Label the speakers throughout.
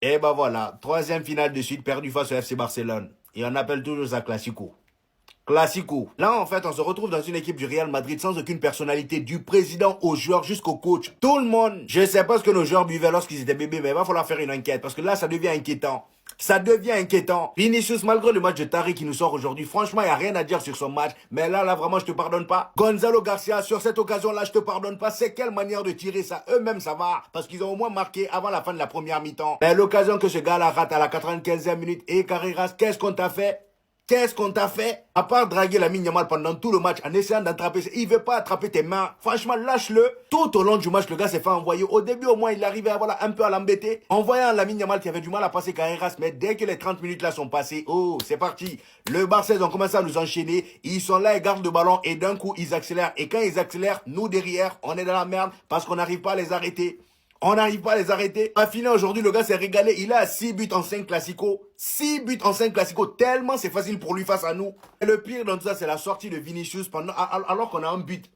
Speaker 1: Et ben voilà, troisième finale de suite perdue face au FC Barcelone. Et on appelle toujours ça Classico. Classico. Là, en fait, on se retrouve dans une équipe du Real Madrid sans aucune personnalité, du président aux joueurs jusqu'au coach. Tout le monde. Je sais pas ce que nos joueurs buvaient lorsqu'ils étaient bébés, mais il va falloir faire une enquête parce que là, ça devient inquiétant. Ça devient inquiétant. Vinicius, malgré le match de Tari qui nous sort aujourd'hui, franchement, il n'y a rien à dire sur son match. Mais là, vraiment, je te pardonne pas. Gonzalo Garcia, sur cette occasion-là, je te pardonne pas. C'est quelle manière de tirer ça? Eux-mêmes, ça va. Parce qu'ils ont au moins marqué avant la fin de la première mi-temps. Mais l'occasion que ce gars-là rate à la 95e minute. Et Carreras, qu'est-ce qu'on t'a fait? Qu'est-ce qu'on t'a fait? À part draguer la Yamal pendant tout le match en essayant d'attraper, il veut pas attraper tes mains. Franchement, lâche-le. Tout au long du match, le gars s'est fait envoyer. Au début, au moins, il arrivait à, voilà, un peu à l'embêter. En voyant la Yamal qui avait du mal à passer Carreras, mais dès que les 30 minutes là sont passées, oh, c'est parti. Le Barça, ils ont commencé à nous enchaîner. Ils sont là, ils gardent le ballon et d'un coup, ils accélèrent. Et quand ils accélèrent, nous derrière, on est dans la merde parce qu'on n'arrive pas à les arrêter. On n'arrive pas à les arrêter. À finir aujourd'hui, le gars s'est régalé. Il a 6 buts en 5 classicos. 6 buts en 5 classicos. Tellement c'est facile pour lui face à nous. Et le pire dans tout ça, c'est la sortie de Vinicius alors qu'on a un but.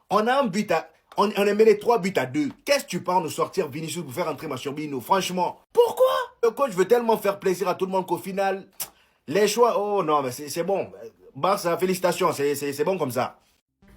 Speaker 1: On a un but on a mené 3 buts à 2. Qu'est-ce que tu parles de sortir Vinicius pour faire entrer Machurbino? Franchement. Pourquoi? Le coach veut tellement faire plaisir à tout le monde qu'au final, les choix, oh non, mais c'est bon. Barça, félicitations. C'est bon comme ça.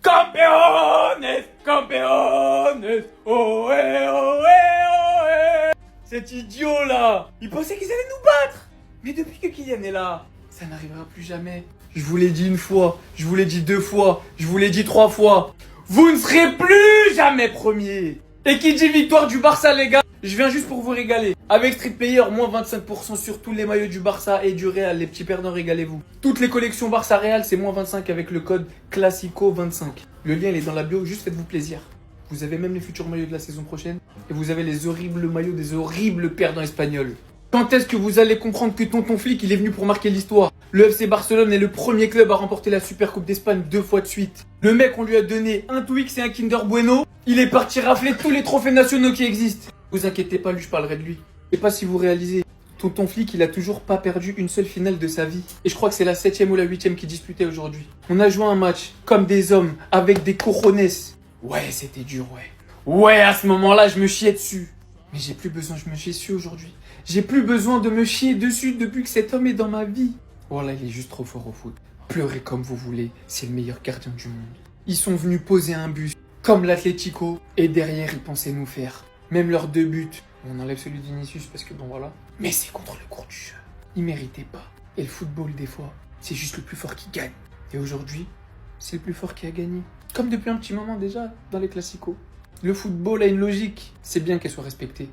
Speaker 2: Campeones, campeones, ohé, ohé, ohé. Cet idiot là, il pensait qu'ils allaient nous battre. Mais depuis que Kylian est là, ça n'arrivera plus jamais. Je vous l'ai dit une fois, je vous l'ai dit 2 fois, je vous l'ai dit 3 fois. Vous ne serez plus jamais premier. Et qui dit victoire du Barça les gars, je viens juste pour vous régaler. Avec Street Player, moins 25% sur tous les maillots du Barça et du Real. Les petits perdants, régalez-vous. Toutes les collections Barça Real, c'est moins 25 avec le code Classico25. Le lien, il est dans la bio, juste faites-vous plaisir. Vous avez même les futurs maillots de la saison prochaine. Et vous avez les horribles maillots des horribles perdants espagnols. Quand est-ce que vous allez comprendre que Tonton Flick, il est venu pour marquer l'histoire? Le FC Barcelone est le premier club à remporter la Super Coupe d'Espagne 2 fois de suite. Le mec, on lui a donné un Twix et un Kinder Bueno. Il est parti rafler tous les trophées nationaux qui existent. Vous inquiétez pas, lui, je parlerai de lui. Je sais pas si vous réalisez, Tonton Flick, il a toujours pas perdu une seule finale de sa vie. Et je crois que c'est la 7e ou la 8e qui disputait aujourd'hui. On a joué un match comme des hommes, avec des cojones. Ouais, c'était dur, ouais. Ouais, à ce moment-là, je me chiais dessus. Mais j'ai plus besoin, je me chie dessus aujourd'hui. J'ai plus besoin de me chier dessus depuis que cet homme est dans ma vie. Voilà, il est juste trop fort au foot. Pleurez comme vous voulez, c'est le meilleur gardien du monde. Ils sont venus poser un but, comme l'Atlético, et derrière, ils pensaient nous faire. Même leurs 2 buts. On enlève celui de Vinicius parce que bon voilà. Mais c'est contre le cours du jeu. Ils méritaient pas. Et le football, des fois, c'est juste le plus fort qui gagne. Et aujourd'hui, c'est le plus fort qui a gagné. Comme depuis un petit moment déjà, dans les classicos. Le football a une logique. C'est bien qu'elle soit respectée.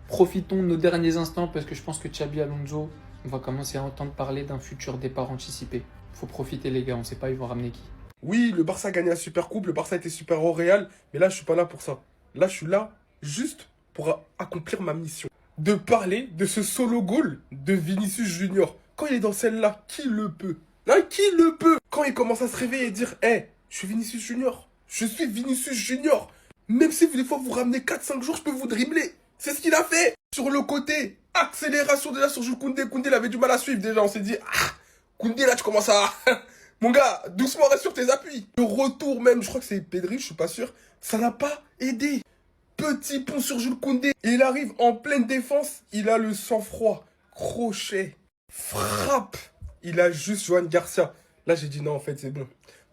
Speaker 2: Profitons de nos derniers instants parce que je pense que Xabi Alonso, on va commencer à entendre parler d'un futur départ anticipé. Faut profiter les gars, on sait pas ils vont ramener qui.
Speaker 3: Oui, le Barça a gagné la Super Coupe, le Barça était super au Real, mais là, je suis pas là pour ça. Là, je suis là juste pour accomplir ma mission. De parler de ce solo goal de Vinicius Junior. Quand il est dans celle-là, qui le peut? Là, qui le peut? Quand il commence à se réveiller et dire, hey, je suis Vinicius Junior. Je suis Vinicius Junior. Même si des fois vous ramenez 4-5 jours, je peux vous dribbler. C'est ce qu'il a fait. Sur le côté, accélération déjà sur Jules Koundé. Koundé, il avait du mal à suivre déjà. On s'est dit, ah, Koundé, là, tu commences à... Mon gars, doucement, reste sur tes appuis. Le retour même, je crois que c'est Pedri, je suis pas sûr. Ça n'a pas aidé. Petit pont sur Jules Koundé. Il arrive en pleine défense. Il a le sang-froid. Crochet. Frappe. Il a juste Johan Garcia. Là, j'ai dit non, en fait, c'est bon.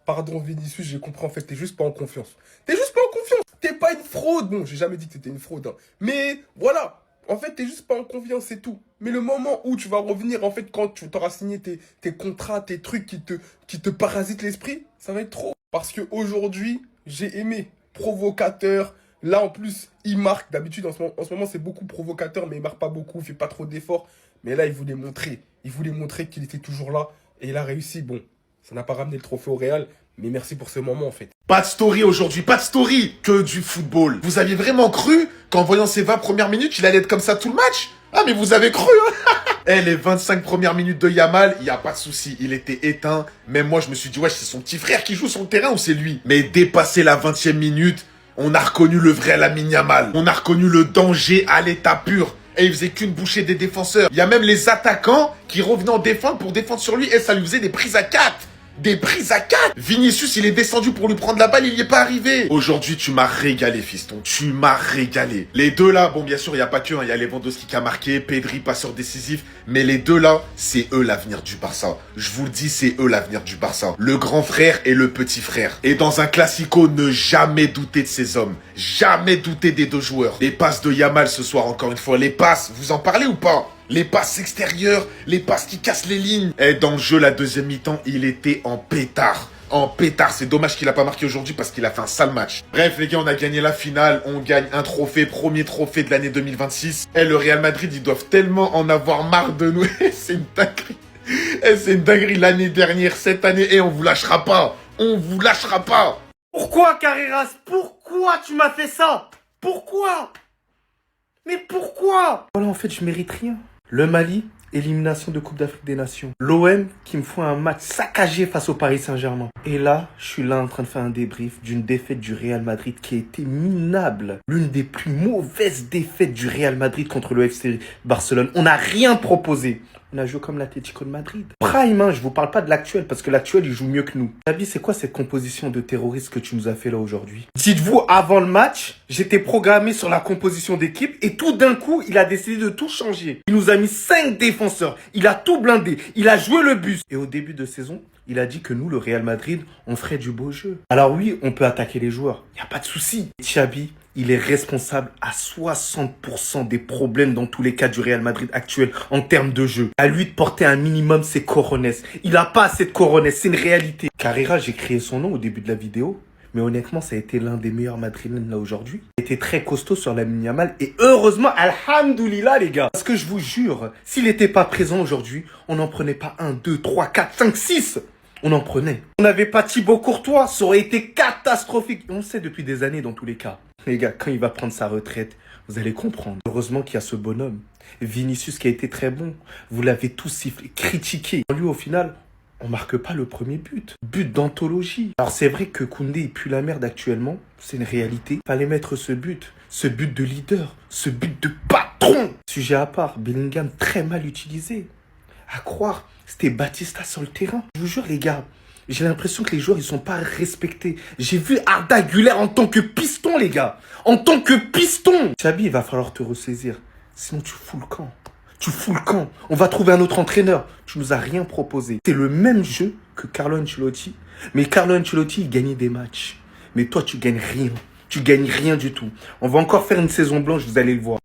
Speaker 3: Pardon, Vinicius, j'ai compris. En fait, t'es juste pas en confiance. T'es juste pas en confiance. T'es pas une fraude. Bon, j'ai jamais dit que t'étais une fraude. Hein. Mais voilà. En fait, t'es juste pas en confiance, c'est tout. Mais le moment où tu vas revenir, en fait, quand tu t'auras signé tes contrats, tes trucs qui te parasitent l'esprit, ça va être trop. Parce qu'aujourd'hui, j'ai aimé. Provocateur. Là, en plus, il marque. D'habitude, en ce moment, c'est beaucoup provocateur, mais il marque pas beaucoup, il fait pas trop d'efforts. Mais là, il voulait montrer. Il voulait montrer qu'il était toujours là. Et il a réussi. Bon, ça n'a pas ramené le trophée au Real, mais merci pour ce moment, en fait.
Speaker 4: Pas de story aujourd'hui, pas de story, que du football. Vous aviez vraiment cru qu'en voyant ces 20 premières minutes, il allait être comme ça tout le match? Ah, mais vous avez cru, hein? Eh, les 25 premières minutes de Yamal, il y a pas de souci, il était éteint. Même moi, je me suis dit, ouais, c'est son petit frère qui joue sur le terrain ou c'est lui? Mais dépassé la 20e minute, on a reconnu le vrai Lamine Yamal. On a reconnu le danger à l'état pur. Et il faisait qu'une bouchée des défenseurs. Il y a même les attaquants qui revenaient en défendre pour défendre sur lui. Et ça lui faisait des prises à 4. Des prises à 4. Vinicius, il est descendu pour lui prendre la balle, il n'y est pas arrivé. Aujourd'hui, tu m'as régalé, fiston. Tu m'as régalé. Les deux là, bon, bien sûr, il n'y a pas que, il y a Lewandowski qui a marqué, Pedri, passeur décisif. Mais les deux là, c'est eux l'avenir du Barça. Je vous le dis, c'est eux l'avenir du Barça. Le grand frère et le petit frère. Et dans un classico, ne jamais douter de ces hommes. Jamais douter des deux joueurs. Les passes de Yamal ce soir, encore une fois. Les passes, vous en parlez ou pas? Les passes extérieures, les passes qui cassent les lignes. Et dans le jeu, la deuxième mi-temps, il était en pétard. En pétard. C'est dommage qu'il n'a pas marqué aujourd'hui parce qu'il a fait un sale match. Bref, les gars, on a gagné la finale. On gagne un trophée, premier trophée de l'année 2026. Et le Real Madrid, ils doivent tellement en avoir marre de nous. C'est une dinguerie. C'est une dinguerie l'année dernière, cette année. Et on vous lâchera pas. On vous lâchera pas.
Speaker 3: Pourquoi, Carreras? Pourquoi tu m'as fait ça? Pourquoi? Mais pourquoi? Voilà, en fait, je mérite rien. Le Mali, élimination de Coupe d'Afrique des Nations. L'OM qui me font un match saccagé face au Paris Saint-Germain. Et là, je suis là en train de faire un débrief d'une défaite du Real Madrid qui a été minable. L'une des plus mauvaises défaites du Real Madrid contre le FC Barcelone. On n'a rien proposé. On a joué comme l'Atlético de Madrid. Prime, hein, je vous parle pas de l'actuel parce que l'actuel il joue mieux que nous. Nabi, c'est quoi cette composition de terroristes que tu nous as fait là aujourd'hui? Dites-vous, avant le match, j'étais programmé sur la composition d'équipe et tout d'un coup, il a décidé de tout changer. Il nous a mis 5 défenseurs, il a tout blindé, il a joué le bus. Et au début de saison, il a dit que nous, le Real Madrid, on ferait du beau jeu. Alors oui, on peut attaquer les joueurs, il n'y a pas de souci. Xabi, il est responsable à 60% des problèmes dans tous les cas du Real Madrid actuel en termes de jeu. À lui de porter un minimum ses corones. Il n'a pas assez de corones, c'est une réalité. Carrera, j'ai créé son nom au début de la vidéo. Mais honnêtement, ça a été l'un des meilleurs madrilènes là aujourd'hui. Il était très costaud sur Lamine Yamal. Et heureusement, alhamdoulilah les gars. Parce que je vous jure, s'il n'était pas présent aujourd'hui, on n'en prenait pas 1, 2, 3, 4, 5, 6. On en prenait. On n'avait pas Thibaut Courtois, ça aurait été catastrophique. On le sait depuis des années dans tous les cas. Les gars, quand il va prendre sa retraite, vous allez comprendre. Heureusement qu'il y a ce bonhomme. Vinicius qui a été très bon. Vous l'avez tous sifflé, critiqué. Lui, au final, on marque pas le premier but. But d'anthologie. Alors c'est vrai que Koundé il pue la merde actuellement. C'est une réalité. Fallait mettre ce but. Ce but de leader. Ce but de patron. Sujet à part, Bellingham très mal utilisé. À croire, c'était Batista sur le terrain. Je vous jure les gars, j'ai l'impression que les joueurs, ils sont pas respectés. J'ai vu Arda Güler en tant que piston, les gars. En tant que piston. Xabi, il va falloir te ressaisir. Sinon, tu fous le camp. Tu fous le camp. On va trouver un autre entraîneur. Tu nous as rien proposé. C'est le même jeu que Carlo Ancelotti. Mais Carlo Ancelotti, il gagnait des matchs. Mais toi, tu gagnes rien. Tu gagnes rien du tout. On va encore faire une saison blanche, vous allez le voir.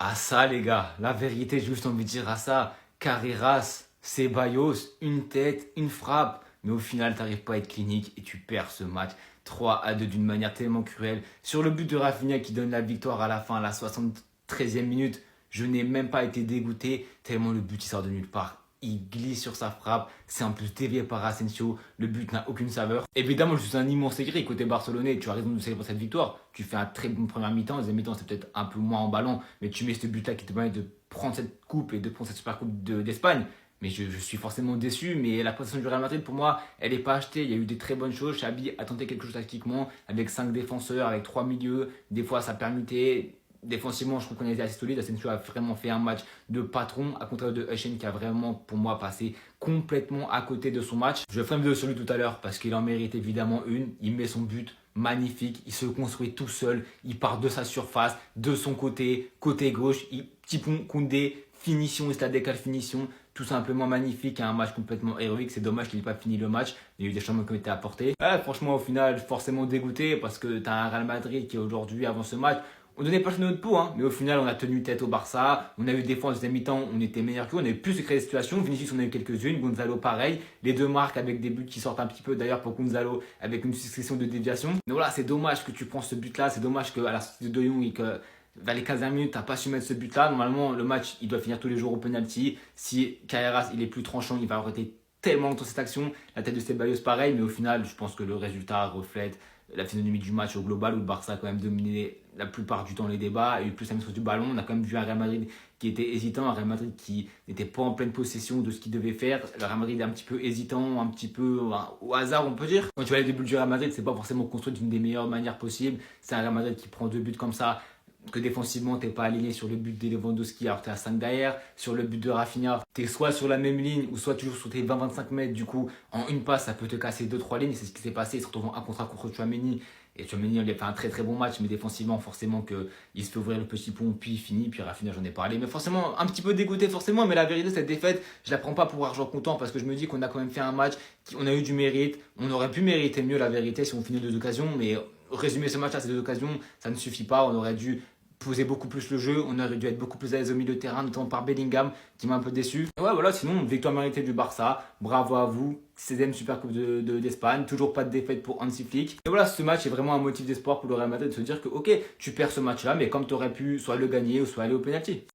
Speaker 2: Ah ça les gars, la vérité, j'ai juste envie de dire à ça, Carreras, Ceballos, une tête, une frappe, mais au final t'arrives pas à être clinique et tu perds ce match 3-2 d'une manière tellement cruelle. Sur le but de Rafinha qui donne la victoire à la fin, à la 73e minute, je n'ai même pas été dégoûté tellement le but il sort de nulle part. Il glisse sur sa frappe, c'est en plus dévié par Asensio, le but n'a aucune saveur. Évidemment, je suis un immense aigri côté barcelonais, tu as raison de célébrer cette victoire. Tu fais un très bon première mi-temps, deuxième mi-temps c'est peut-être un peu moins en ballon, mais tu mets ce but-là qui te permet de prendre cette coupe et de prendre cette super coupe d'Espagne. Mais je suis forcément déçu, mais la prestation du Real Madrid, pour moi, elle n'est pas achetée. Il y a eu des très bonnes choses. Xabi a tenté quelque chose tactiquement, avec 5 défenseurs, avec 3 milieux. Des fois, ça permettait. Défensivement, je trouve qu'on était assez solide. Asensio a vraiment fait un match de patron, à contraire de Hutchinson qui a vraiment, pour moi, passé complètement à côté de son match. Je ferai une vidéo sur lui tout à l'heure parce qu'il en mérite évidemment une. Il met son but magnifique, il se construit tout seul, il part de sa surface, de son côté gauche, petit pont, Koundé, finition, il se la décale finition. Tout simplement magnifique, un match complètement héroïque. C'est dommage qu'il n'ait pas fini le match. Il y a eu des changements qui ont été apportés. Franchement, au final, forcément dégoûté parce que tu as un Real Madrid qui aujourd'hui, avant ce match, on donnait pas notre peau, hein, mais au final, on a tenu tête au Barça. On a eu des fois en deuxième mi-temps, on était meilleur qu'eux. On a eu plus de créer des situations. Vinicius, on a eu quelques-unes. Gonzalo, pareil. Les deux marques avec des buts qui sortent un petit peu. D'ailleurs, pour Gonzalo, avec une succession de déviations. Donc voilà, c'est dommage que tu prends ce but-là. C'est dommage qu'à la sortie de De Jong et que vers les 15 minutes, tu n'as pas su mettre ce but-là. Normalement, le match, il doit finir tous les jours au penalty. Si Carreras, il est plus tranchant, il va arrêter tellement longtemps cette action. La tête de Ceballos, pareil. Mais au final, je pense que le résultat reflète la physionomie du match au global où le Barça a quand même dominé la plupart du temps les débats, eu plus la maîtrise du ballon. On a quand même vu un Real Madrid qui était hésitant, un Real Madrid qui n'était pas en pleine possession de ce qu'il devait faire. Le Real Madrid est un petit peu hésitant, un petit peu au hasard on peut dire. Quand tu vois les débuts du Real Madrid, c'est pas forcément construit d'une des meilleures manières possibles. C'est un Real Madrid qui prend 2 buts comme ça,
Speaker 5: que défensivement, t'es pas aligné sur le but de Lewandowski alors que t'es à 5 derrière. Sur le but de Rafinha, t'es soit sur la même ligne ou soit toujours sur tes 20-25 mètres. Du coup, en une passe, ça peut te casser 2-3 lignes. C'est ce qui s'est passé. Il se retrouve en 1 contre 1 contre Tchouaméni. Et Tchouaméni, il a fait un très très bon match, mais défensivement, forcément, il se fait ouvrir le petit pont, puis il finit. Puis Rafinha, j'en ai parlé. Mais forcément, un petit peu dégoûté, forcément. Mais la vérité, cette défaite, je la prends pas pour argent comptant parce que je me dis qu'on a quand même fait un match, on a eu du mérite. On aurait pu mériter mieux, la vérité, si on finit 2 occasions. Mais résumer ce match à ces 2 occasions, ça ne suffit pas. On aurait dû poser beaucoup plus le jeu, on aurait dû être beaucoup plus à l'aise au milieu de terrain, notamment par Bellingham qui m'a un peu déçu. Et ouais, voilà, sinon, victoire méritée du Barça, bravo à vous, 16e Super Coupe d'Espagne, toujours pas de défaite pour Hansi Flick. Et voilà, ce match est vraiment un motif d'espoir pour le Real Madrid de se dire que ok, tu perds ce match-là, mais comme tu aurais pu soit le gagner ou soit aller au penalty.